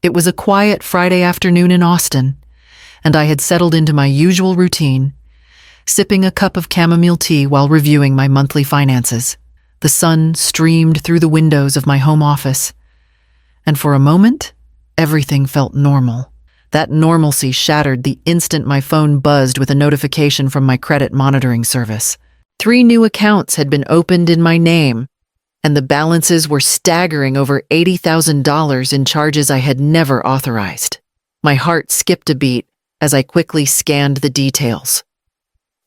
It was a quiet Friday afternoon in Austin, and I had settled into my usual routine, sipping a cup of chamomile tea while reviewing my monthly finances. The sun streamed through the windows of my home office, and for a moment, everything felt normal. That normalcy shattered the instant my phone buzzed with a notification from my credit monitoring service. 3 new accounts had been opened in my name, and the balances were staggering over $80,000 in charges I had never authorized. My heart skipped a beat as I quickly scanned the details.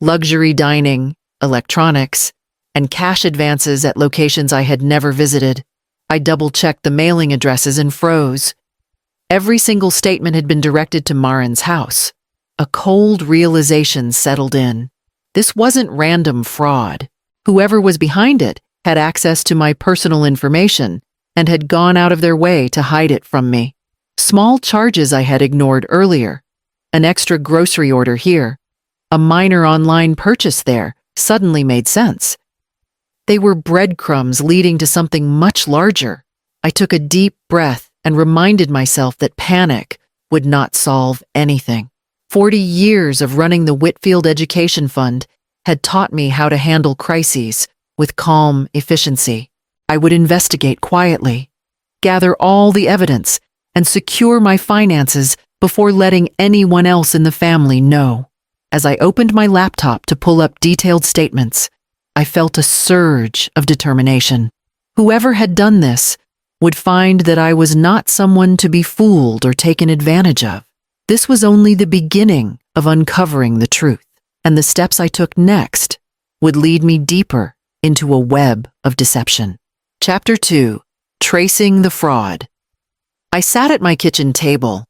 Luxury dining, electronics, and cash advances at locations I had never visited. I double-checked the mailing addresses and froze. Every single statement had been directed to Marin's house. A cold realization settled in. This wasn't random fraud. Whoever was behind it had access to my personal information and had gone out of their way to hide it from me. Small charges I had ignored earlier, an extra grocery order here, a minor online purchase there, suddenly made sense. They were breadcrumbs leading to something much larger. I took a deep breath and reminded myself that panic would not solve anything. 40 years of running the Whitfield Education Fund had taught me how to handle crises with calm efficiency. I would investigate quietly, gather all the evidence, and secure my finances before letting anyone else in the family know. As I opened my laptop to pull up detailed statements, I felt a surge of determination. Whoever had done this would find that I was not someone to be fooled or taken advantage of. This was only the beginning of uncovering the truth, and the steps I took next would lead me deeper into a web of deception. Chapter 2: Tracing the Fraud. I sat at my kitchen table,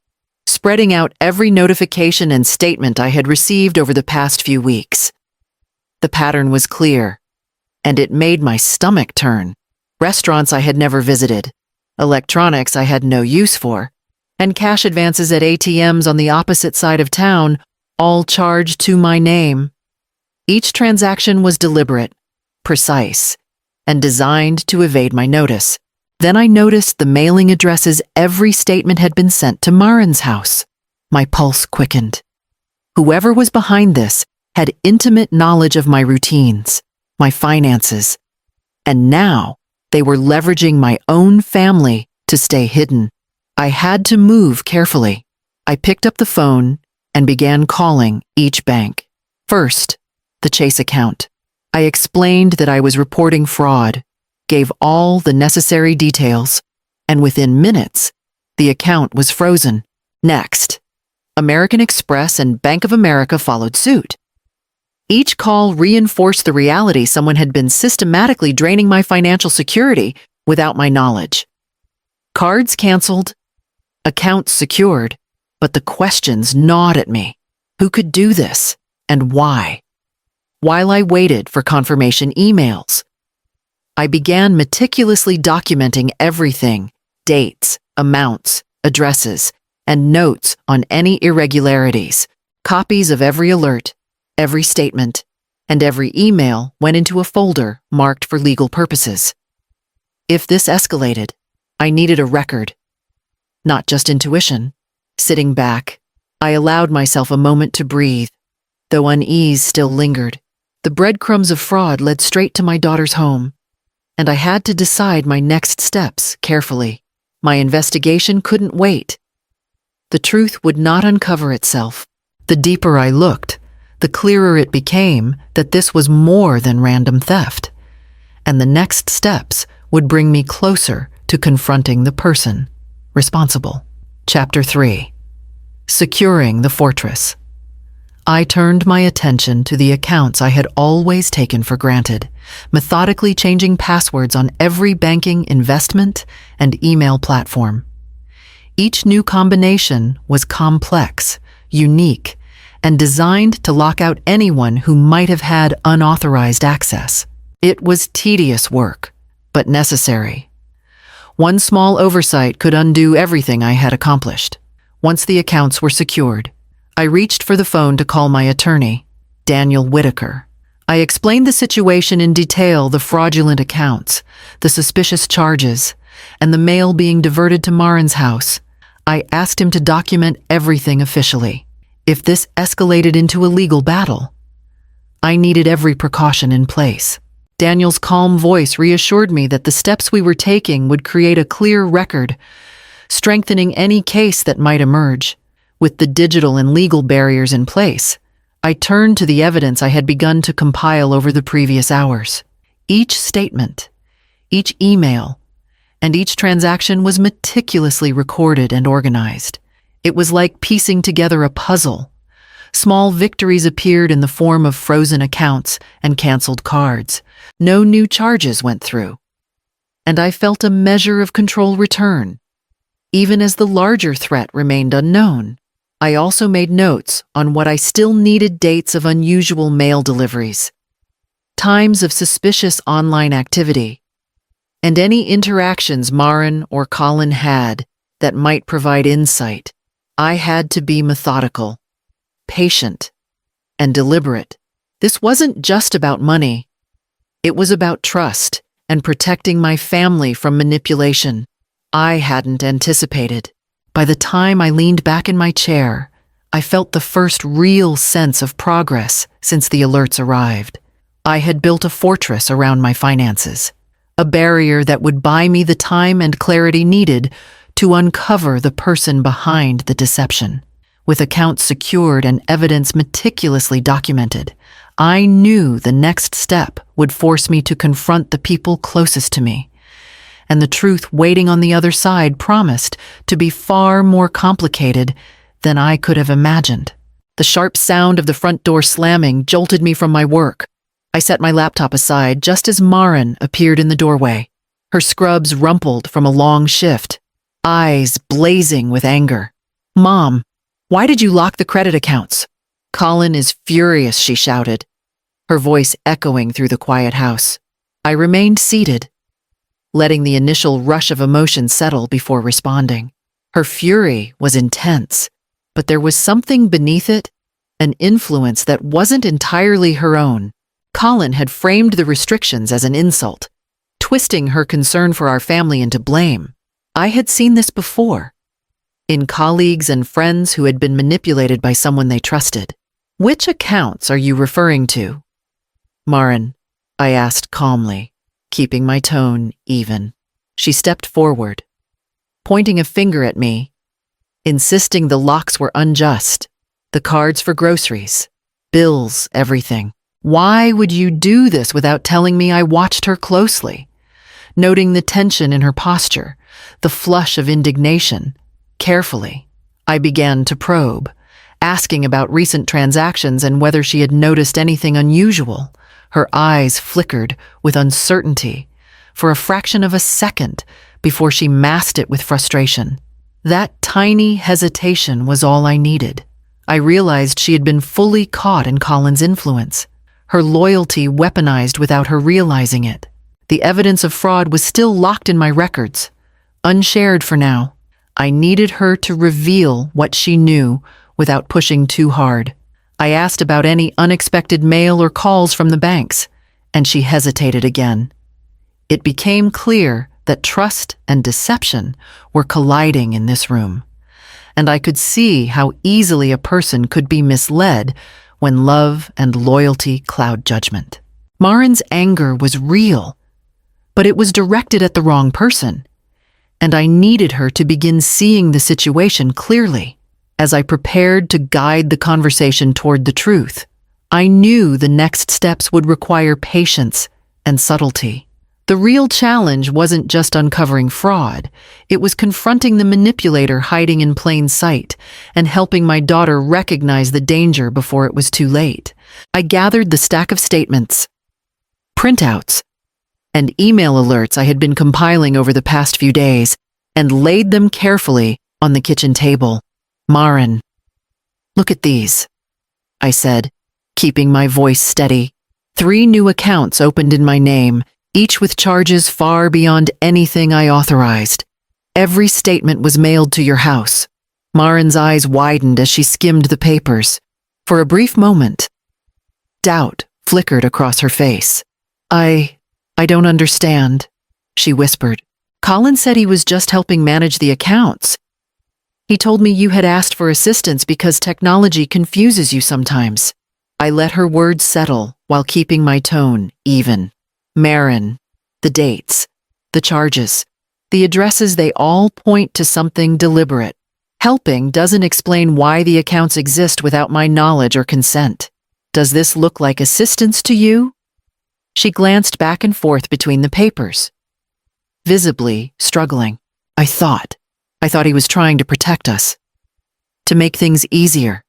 spreading out every notification and statement I had received over the past few weeks. The pattern was clear, and it made my stomach turn. Restaurants I had never visited, electronics I had no use for, and cash advances at ATMs on the opposite side of town, all charged to my name. Each transaction was deliberate, precise, and designed to evade my notice. Then I noticed the mailing addresses every statement had been sent to Marin's house. My pulse quickened. Whoever was behind this had intimate knowledge of my routines, my finances, and now they were leveraging my own family to stay hidden. I had to move carefully. I picked up the phone and began calling each bank. First, the Chase account. I explained that I was reporting fraud, gave all the necessary details, and within minutes, the account was frozen. Next, American Express and Bank of America followed suit. Each call reinforced the reality someone had been systematically draining my financial security without my knowledge. Cards canceled, accounts secured, but the questions gnawed at me. Who could do this, and why? While I waited for confirmation emails, I began meticulously documenting everything: dates, amounts, addresses, and notes on any irregularities. Copies of every alert, every statement, and every email went into a folder marked for legal purposes. If this escalated, I needed a record, not just intuition. Sitting back, I allowed myself a moment to breathe, though unease still lingered. The breadcrumbs of fraud led straight to my daughter's home, and I had to decide my next steps carefully. My investigation couldn't wait. The truth would not uncover itself. The deeper I looked, the clearer it became that this was more than random theft, and the next steps would bring me closer to confronting the person responsible. Chapter 3: Securing the Fortress. I turned my attention to the accounts I had always taken for granted, methodically changing passwords on every banking, investment, and email platform. Each new combination was complex, unique, and designed to lock out anyone who might have had unauthorized access. It was tedious work, but necessary. One small oversight could undo everything I had accomplished. Once the accounts were secured, I reached for the phone to call my attorney, Daniel Whitaker. I explained the situation in detail: the fraudulent accounts, the suspicious charges, and the mail being diverted to Marin's house. I asked him to document everything officially. If this escalated into a legal battle, I needed every precaution in place. Daniel's calm voice reassured me that the steps we were taking would create a clear record, strengthening any case that might emerge. With the digital and legal barriers in place, I turned to the evidence I had begun to compile over the previous hours. Each statement, each email, and each transaction was meticulously recorded and organized. It was like piecing together a puzzle. Small victories appeared in the form of frozen accounts and canceled cards. No new charges went through. And I felt a measure of control return, even as the larger threat remained unknown. I also made notes on what I still needed: dates of unusual mail deliveries, times of suspicious online activity, and any interactions Maren or Colin had that might provide insight. I had to be methodical, patient, and deliberate. This wasn't just about money. It was about trust and protecting my family from manipulation I hadn't anticipated. By the time I leaned back in my chair, I felt the first real sense of progress since the alerts arrived. I had built a fortress around my finances, a barrier that would buy me the time and clarity needed to uncover the person behind the deception. With accounts secured and evidence meticulously documented, I knew the next step would force me to confront the people closest to me. And the truth waiting on the other side promised to be far more complicated than I could have imagined. The sharp sound of the front door slamming jolted me from my work. I set my laptop aside just as Maren appeared in the doorway, her scrubs rumpled from a long shift, eyes blazing with anger. "Mom, why did you lock the credit accounts?" "Colin is furious," she shouted, her voice echoing through the quiet house. I remained seated, letting the initial rush of emotion settle before responding. Her fury was intense, but there was something beneath it, an influence that wasn't entirely her own. Colin had framed the restrictions as an insult, twisting her concern for our family into blame. I had seen this before, in colleagues and friends who had been manipulated by someone they trusted. "Which accounts are you referring to, Maren?" I asked calmly, keeping my tone even. She stepped forward, pointing a finger at me, insisting the locks were unjust. "The cards for groceries, bills, everything." "Why would you do this without telling me?" I watched her closely, noting the tension in her posture, the flush of indignation. Carefully, I began to probe, asking about recent transactions and whether she had noticed anything unusual. Her eyes flickered with uncertainty for a fraction of a second before she masked it with frustration. That tiny hesitation was all I needed. I realized she had been fully caught in Colin's influence, her loyalty weaponized without her realizing it. The evidence of fraud was still locked in my records, unshared for now. I needed her to reveal what she knew without pushing too hard. I asked about any unexpected mail or calls from the banks, and she hesitated again. It became clear that trust and deception were colliding in this room, and I could see how easily a person could be misled when love and loyalty cloud judgment. Maren's anger was real, but it was directed at the wrong person, and I needed her to begin seeing the situation clearly. As I prepared to guide the conversation toward the truth, I knew the next steps would require patience and subtlety. The real challenge wasn't just uncovering fraud, it was confronting the manipulator hiding in plain sight and helping my daughter recognize the danger before it was too late. I gathered the stack of statements, printouts, and email alerts I had been compiling over the past few days and laid them carefully on the kitchen table. "Maren, look at these," I said, keeping my voice steady. 3 new accounts opened in my name, each with charges far beyond anything I authorized. Every statement was mailed to your house. Maren's eyes widened as she skimmed the papers. For a brief moment, doubt flickered across her face. I don't understand," she whispered. "Colin said he was just helping manage the accounts. He told me you had asked for assistance because technology confuses you sometimes. I let her words settle while keeping my tone even. Marin, the dates, the charges, the addresses, they all point to something deliberate. Helping doesn't explain why the accounts exist without my knowledge or consent. Does this look like assistance to you? She glanced back and forth between the papers, visibly struggling. I thought he was trying to protect us. To make things easier,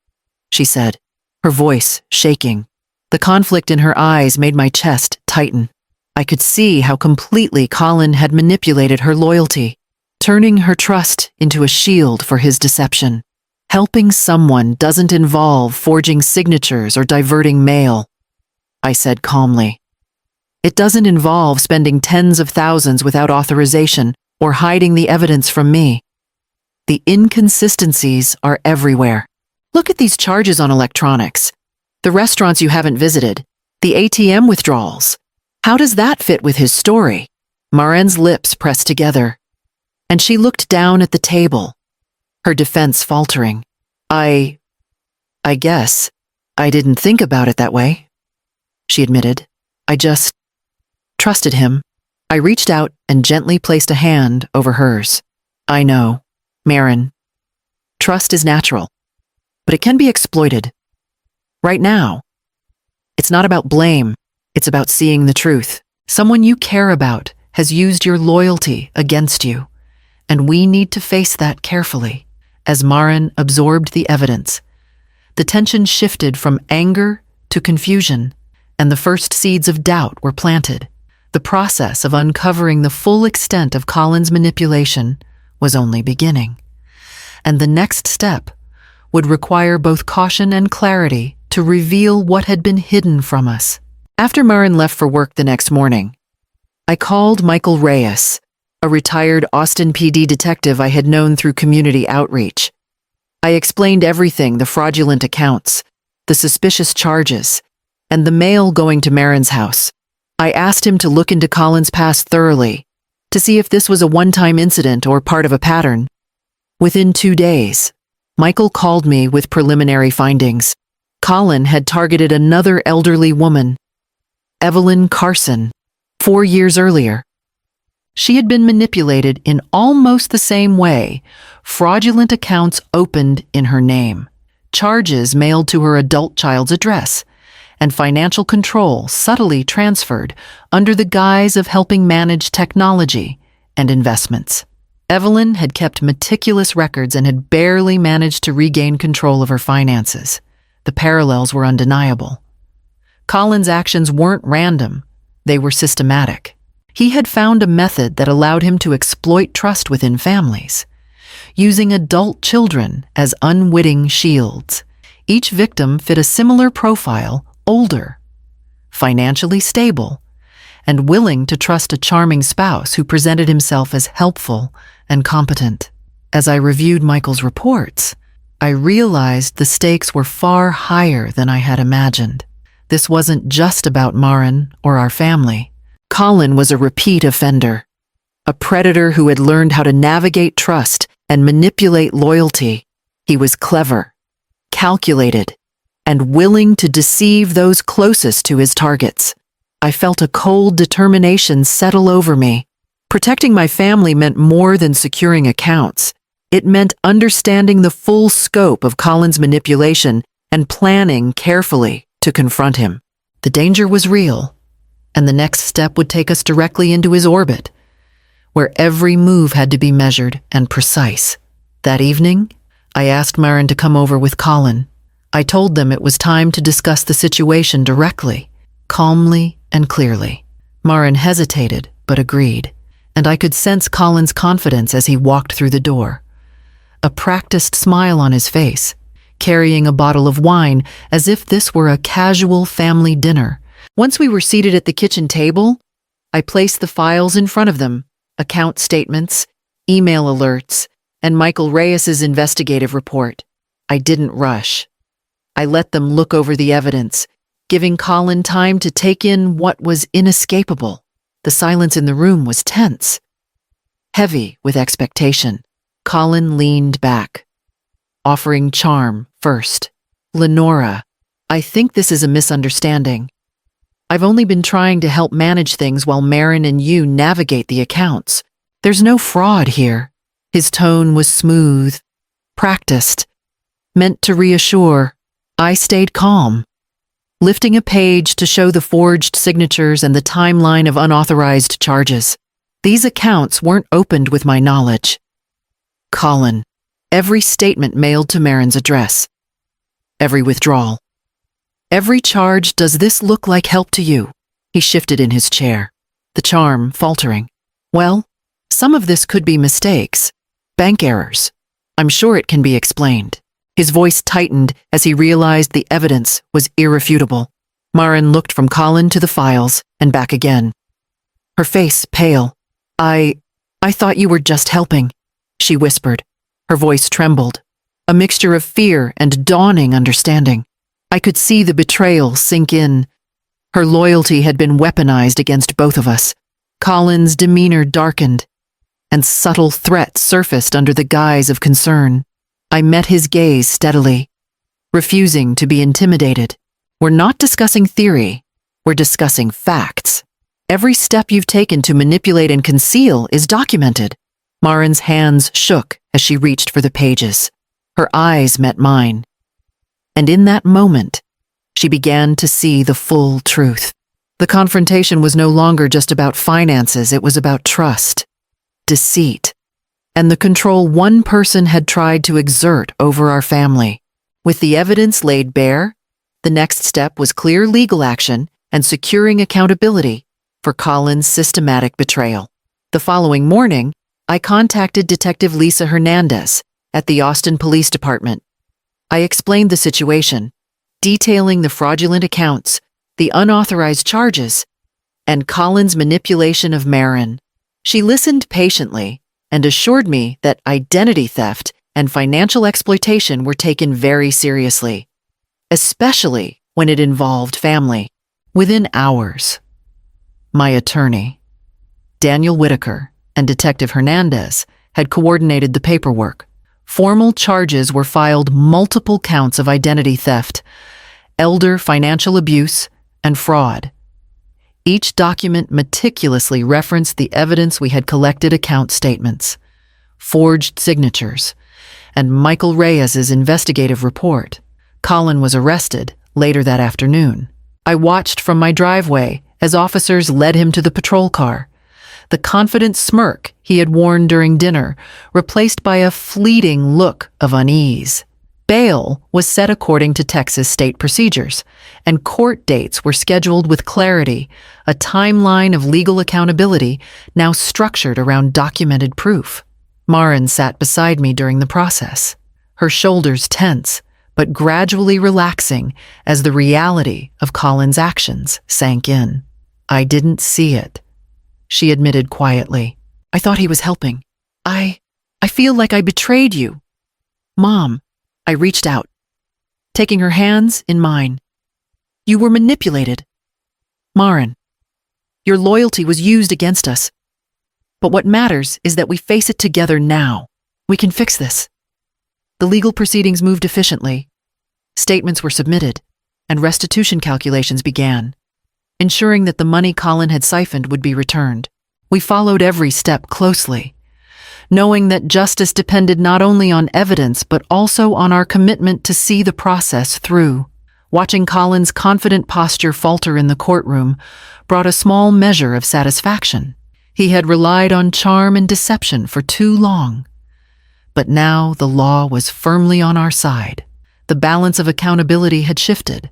she said, her voice shaking. The conflict in her eyes made my chest tighten. I could see how completely Colin had manipulated her loyalty, turning her trust into a shield for his deception. Helping someone doesn't involve forging signatures or diverting mail, I said calmly. It doesn't involve spending tens of thousands without authorization or hiding the evidence from me. The inconsistencies are everywhere. Look at these charges on electronics, the restaurants you haven't visited, the ATM withdrawals. How does that fit with his story? Marin's lips pressed together, and she looked down at the table, her defense faltering. I guess I didn't think about it that way, she admitted. I just trusted him. I reached out and gently placed a hand over hers. I know, Marin. Trust is natural, but it can be exploited. Right now, it's not about blame, it's about seeing the truth. Someone you care about has used your loyalty against you, and we need to face that carefully. As Marin absorbed the evidence, the tension shifted from anger to confusion, and the first seeds of doubt were planted. The process of uncovering the full extent of Colin's manipulation was only beginning, and the next step would require both caution and clarity to reveal what had been hidden from us. After Marin left for work the next morning, I called Michael Reyes, a retired Austin PD detective I had known through community outreach. I explained everything: the fraudulent accounts, the suspicious charges, and the mail going to Marin's house. I asked him to look into Colin's past thoroughly, to see if this was a one-time incident or part of a pattern. Within 2 days, Michael called me with preliminary findings. Colin had targeted another elderly woman, Evelyn Carson, 4 years earlier. She had been manipulated in almost the same way. Fraudulent accounts opened in her name, charges mailed to her adult child's address, and financial control subtly transferred under the guise of helping manage technology and investments. Evelyn had kept meticulous records and had barely managed to regain control of her finances. The parallels were undeniable. Colin's actions weren't random, they were systematic. He had found a method that allowed him to exploit trust within families, using adult children as unwitting shields. Each victim fit a similar profile: older, financially stable, and willing to trust a charming spouse who presented himself as helpful and competent. As I reviewed Michael's reports, I realized the stakes were far higher than I had imagined. This wasn't just about Marin or our family. Colin was a repeat offender, a predator who had learned how to navigate trust and manipulate loyalty. He was clever, calculated, and willing to deceive those closest to his targets. I felt a cold determination settle over me. Protecting my family meant more than securing accounts. It meant understanding the full scope of Colin's manipulation and planning carefully to confront him. The danger was real, and the next step would take us directly into his orbit, where every move had to be measured and precise. That evening, I asked Marin to come over with Colin. I told them it was time to discuss the situation directly, calmly and clearly. Marin hesitated, but agreed, and I could sense Colin's confidence as he walked through the door. A practiced smile on his face, carrying a bottle of wine as if this were a casual family dinner. Once we were seated at the kitchen table, I placed the files in front of them: account statements, email alerts, and Michael Reyes's investigative report. I didn't rush. I let them look over the evidence, giving Colin time to take in what was inescapable. The silence in the room was tense, heavy with expectation. Colin leaned back, offering charm first. Lenora, I think this is a misunderstanding. I've only been trying to help manage things while Marin and you navigate the accounts. There's no fraud here. His tone was smooth, practiced, meant to reassure. I stayed calm, lifting a page to show the forged signatures and the timeline of unauthorized charges. These accounts weren't opened with my knowledge. Colin, every statement mailed to Marin's address. Every withdrawal. Every charge. Does this look like help to you? He shifted in his chair, the charm faltering. Well, some of this could be mistakes, bank errors. I'm sure it can be explained. His voice tightened as he realized the evidence was irrefutable. Marin looked from Colin to the files and back again. Her face pale. I thought you were just helping, she whispered. Her voice trembled, a mixture of fear and dawning understanding. I could see the betrayal sink in. Her loyalty had been weaponized against both of us. Colin's demeanor darkened, and subtle threats surfaced under the guise of concern. I met his gaze steadily, refusing to be intimidated. We're not discussing theory. We're discussing facts. Every step you've taken to manipulate and conceal is documented. Marin's hands shook as she reached for the pages. Her eyes met mine. And in that moment, she began to see the full truth. The confrontation was no longer just about finances, it was about trust, deceit, and the control one person had tried to exert over our family. With the evidence laid bare, the next step was clear legal action and securing accountability for Colin's systematic betrayal. The following morning, I contacted Detective Lisa Hernandez at the Austin Police Department. I explained the situation, detailing the fraudulent accounts, the unauthorized charges, and Colin's manipulation of Marin. She listened patiently and assured me that identity theft and financial exploitation were taken very seriously, especially when it involved family. Within hours, my attorney, Daniel Whitaker, and Detective Hernandez had coordinated the paperwork. Formal charges were filed, multiple counts of identity theft, elder financial abuse, and fraud. Each document meticulously referenced the evidence we had collected: account statements, forged signatures, and Michael Reyes's investigative report. Colin was arrested later that afternoon. I watched from my driveway as officers led him to the patrol car. The confident smirk he had worn during dinner replaced by a fleeting look of unease. Bail was set according to Texas state procedures, and court dates were scheduled with clarity, a timeline of legal accountability now structured around documented proof. Marin sat beside me during the process, her shoulders tense, but gradually relaxing as the reality of Colin's actions sank in. I didn't see it, she admitted quietly. I thought he was helping. I feel like I betrayed you. Mom, I reached out, taking her hands in mine. You were manipulated. Marin, your loyalty was used against us. But what matters is that we face it together now. We can fix this. The legal proceedings moved efficiently. Statements were submitted, and restitution calculations began, ensuring that the money Colin had siphoned would be returned. We followed every step closely, knowing that justice depended not only on evidence but also on our commitment to see the process through. Watching Colin's confident posture falter in the courtroom brought a small measure of satisfaction. He had relied on charm and deception for too long. But now the law was firmly on our side. The balance of accountability had shifted,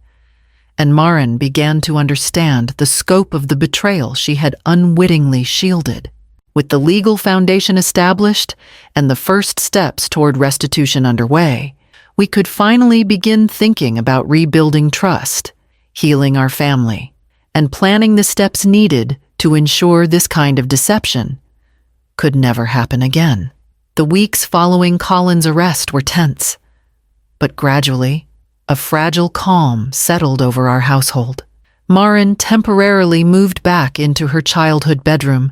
and Marin began to understand the scope of the betrayal she had unwittingly shielded. With the legal foundation established and the first steps toward restitution underway, we could finally begin thinking about rebuilding trust, healing our family, and planning the steps needed to ensure this kind of deception could never happen again. The weeks following Colin's arrest were tense, but gradually, a fragile calm settled over our household. Marin temporarily moved back into her childhood bedroom,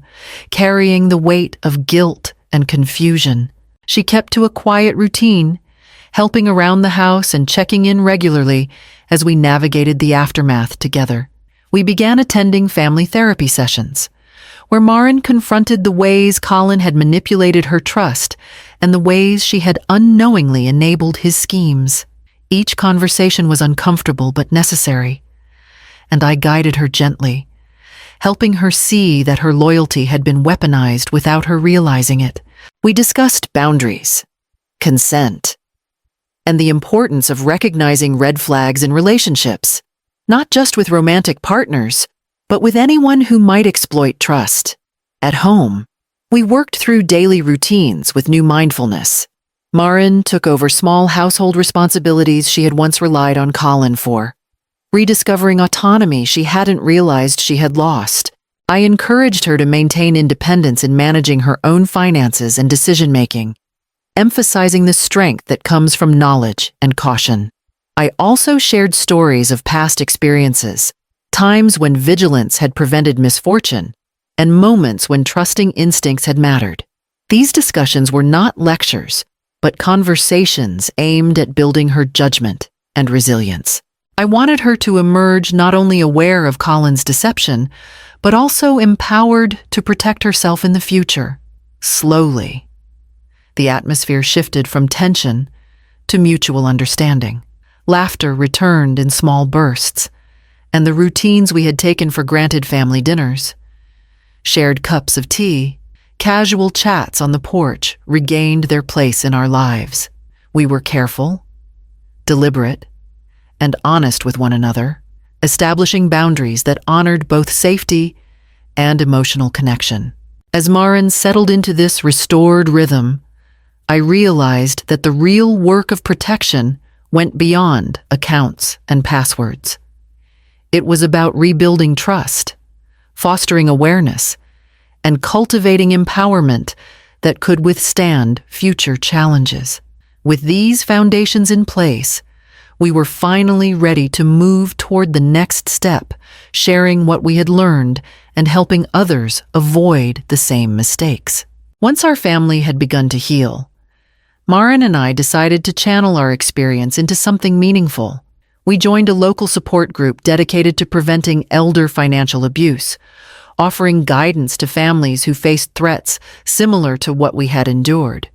carrying the weight of guilt and confusion. She kept to a quiet routine, helping around the house and checking in regularly as we navigated the aftermath together. We began attending family therapy sessions, where Maren confronted the ways Colin had manipulated her trust and the ways she had unknowingly enabled his schemes. Each conversation was uncomfortable but necessary, and I guided her gently, helping her see that her loyalty had been weaponized without her realizing it. We discussed boundaries, consent, and the importance of recognizing red flags in relationships, not just with romantic partners, but with anyone who might exploit trust. At home, we worked through daily routines with new mindfulness. Maren took over small household responsibilities she had once relied on Colin for, rediscovering autonomy she hadn't realized she had lost. I encouraged her to maintain independence in managing her own finances and decision-making, emphasizing the strength that comes from knowledge and caution. I also shared stories of past experiences, times when vigilance had prevented misfortune, and moments when trusting instincts had mattered. These discussions were not lectures, but conversations aimed at building her judgment and resilience. I wanted her to emerge not only aware of Colin's deception, but also empowered to protect herself in the future. Slowly, the atmosphere shifted from tension to mutual understanding. Laughter returned in small bursts, and the routines we had taken for granted, family dinners, shared cups of tea, casual chats on the porch, regained their place in our lives. We were careful, deliberate, and honest with one another, establishing boundaries that honored both safety and emotional connection. As Maren settled into this restored rhythm, I realized that the real work of protection went beyond accounts and passwords. It was about rebuilding trust, fostering awareness, and cultivating empowerment that could withstand future challenges. With these foundations in place, we were finally ready to move toward the next step, sharing what we had learned and helping others avoid the same mistakes. Once our family had begun to heal, Maren and I decided to channel our experience into something meaningful. We joined a local support group dedicated to preventing elder financial abuse, offering guidance to families who faced threats similar to what we had endured.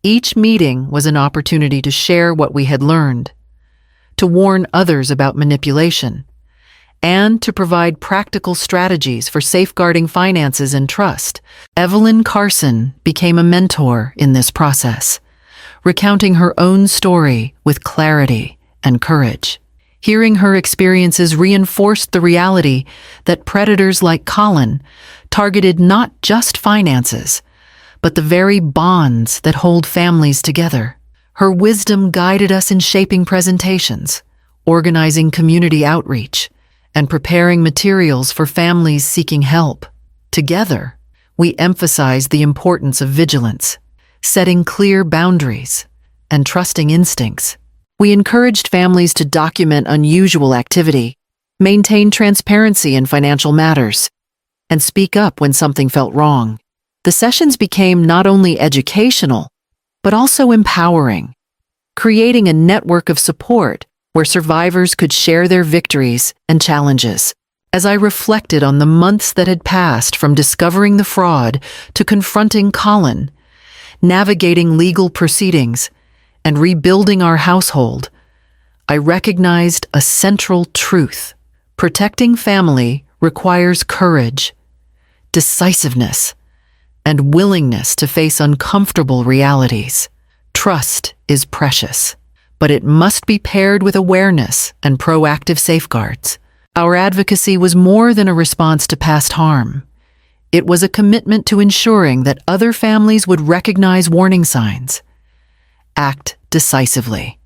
Each meeting was an opportunity to share what we had learned, to warn others about manipulation, and to provide practical strategies for safeguarding finances and trust. Evelyn Carson became a mentor in this process, recounting her own story with clarity and courage. Hearing her experiences reinforced the reality that predators like Colin targeted not just finances, but the very bonds that hold families together. Her wisdom guided us in shaping presentations, organizing community outreach, and preparing materials for families seeking help. Together, we emphasized the importance of vigilance, setting clear boundaries, and trusting instincts. We encouraged families to document unusual activity, maintain transparency in financial matters, and speak up when something felt wrong. The sessions became not only educational, but also empowering, creating a network of support where survivors could share their victories and challenges. As I reflected on the months that had passed from discovering the fraud to confronting Colin, navigating legal proceedings, and rebuilding our household, I recognized a central truth. Protecting family requires courage, decisiveness, and willingness to face uncomfortable realities. Trust is precious, but it must be paired with awareness and proactive safeguards. Our advocacy was more than a response to past harm. It was a commitment to ensuring that other families would recognize warning signs, act decisively,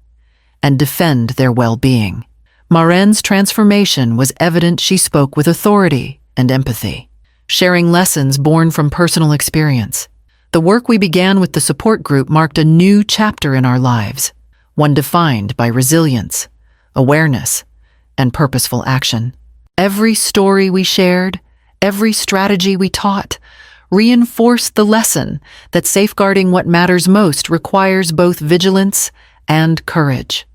and defend their well-being. Maren's transformation was evident. She spoke with authority and empathy, sharing lessons born from personal experience. The work we began with the support group marked a new chapter in our lives, one defined by resilience, awareness, and purposeful action. Every story we shared, every strategy we taught, reinforced the lesson that safeguarding what matters most requires both vigilance and courage.